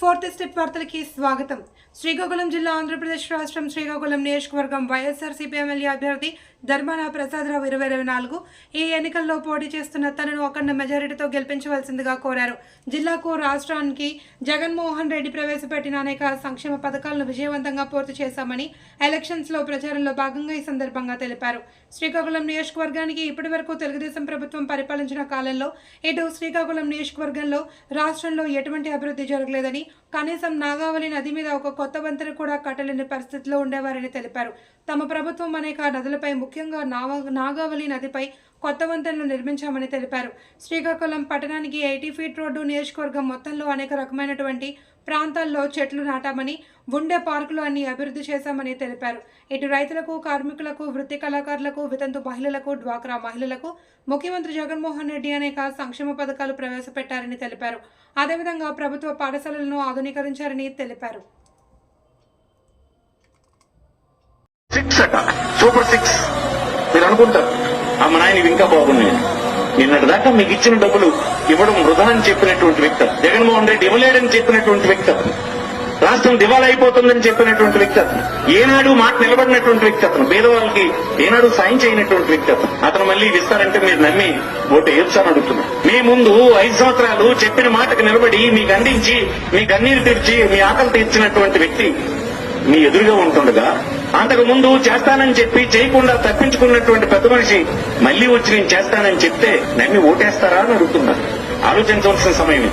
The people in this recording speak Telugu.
ఫోర్త్ స్టెప్ వార్తలకి స్వాగతం. శ్రీకాకుళం జిల్లా ఆంధ్రప్రదేశ్ రాష్ట్రం శ్రీకాకుళం నియోజకవర్గం వైఎస్ఆర్సీపీ ఎమ్మెల్యే అభ్యర్థి ధర్మాన ప్రసాదరావు 2024 ఈ ఎన్నికల్లో పోటీ చేస్తున్న తనను అఖండ మెజారిటీతో గెలిపించవలసిందిగా కోరారు. జిల్లాకు రాష్ట్రానికి జగన్మోహన్ రెడ్డి ప్రవేశపెట్టిన అనేక సంక్షేమ పథకాలను విజయవంతంగా పూర్తి చేశామని ఎలక్షన్స్ లో ప్రచారంలో భాగంగా ఈ సందర్భంగా తెలిపారు. శ్రీకాకుళం నియోజకవర్గానికి ఇప్పటివరకు తెలుగుదేశం ప్రభుత్వం పరిపాలించిన కాలంలో ఇటు శ్రీకాకుళం నియోజకవర్గంలో రాష్ట్రంలో ఎటువంటి అభివృద్ధి జరగలేదని, కనీసం నాగావళి నది మీద ఒక కొత్త వంతెన కూడా కట్టలేని పరిస్థితిలో ఉండేవారని తెలిపారు. తమ ప్రభుత్వం అనేక నదులపై, ముఖ్యంగా నాగావళి నదిపై కొత్త వంతెనలు నిర్మించామని తెలిపారు. శ్రీకాకుళం పట్టణానికి 80 ఫీట్ రోడ్డు, నియోజకవర్గం మొత్తంలో అనేక రకమైనటువంటి ప్రాంతాల్లో చెట్లు నాటామని, ఉండే పార్కులు అన్ని అభివృద్ధి చేశామని తెలిపారు. ఇటు రైతులకు, కార్మికులకు, వృత్తి కళాకారులకు, వితంతు మహిళలకు, డ్వాక్రా మహిళలకు ముఖ్యమంత్రి జగన్మోహన్ రెడ్డి అనేక సంక్షేమ పథకాలు ప్రవేశపెట్టారని తెలిపారు. అదేవిధంగా ప్రభుత్వ పాఠశాలలను ఆధునీకరించారని తెలిపారు. సూపర్ 6 మీరు అనుకుంటారు అమ్మ నాయన ఇంకా బాగున్నాయి. నిన్నటి దాకా మీకు ఇచ్చిన డబ్బులు ఇవ్వడం వృధా అని చెప్పినటువంటి వ్యక్తి జగన్మోహన్ రెడ్డి, ఇవ్వలేడని చెప్పినటువంటి వ్యక్తి, రాష్ట్రం దివాలా అయిపోతుందని చెప్పినటువంటి వ్యక్తి, ఏనాడు మాట నిలబడినటువంటి వ్యక్తి, అతను పేదవాళ్ళకి ఏనాడు సాయం చేయనటువంటి వ్యక్తి, అతను మళ్ళీ ఇస్తారంటే మీరు నమ్మి ఓటు వేస్తారని అడుగుతున్నారు. మీ ముందు 5 సంవత్సరాలు చెప్పిన మాటకు నిలబడి మీకు అందించి, మీ కన్నీరు తీర్చి, మీ ఆకలి తీర్చినటువంటి వ్యక్తి మీ ఎదురుగా ఉంటుండగా, అంతకు ముందు చేస్తానని చెప్పి చేయకుండా తప్పించుకున్నటువంటి పెద్ద మనిషి మళ్లీ వచ్చి నేను చేస్తానని చెప్తే నమ్మి ఓటేస్తారా అని అడుగుతున్నారు. ఆలోచించవలసిన సమయం.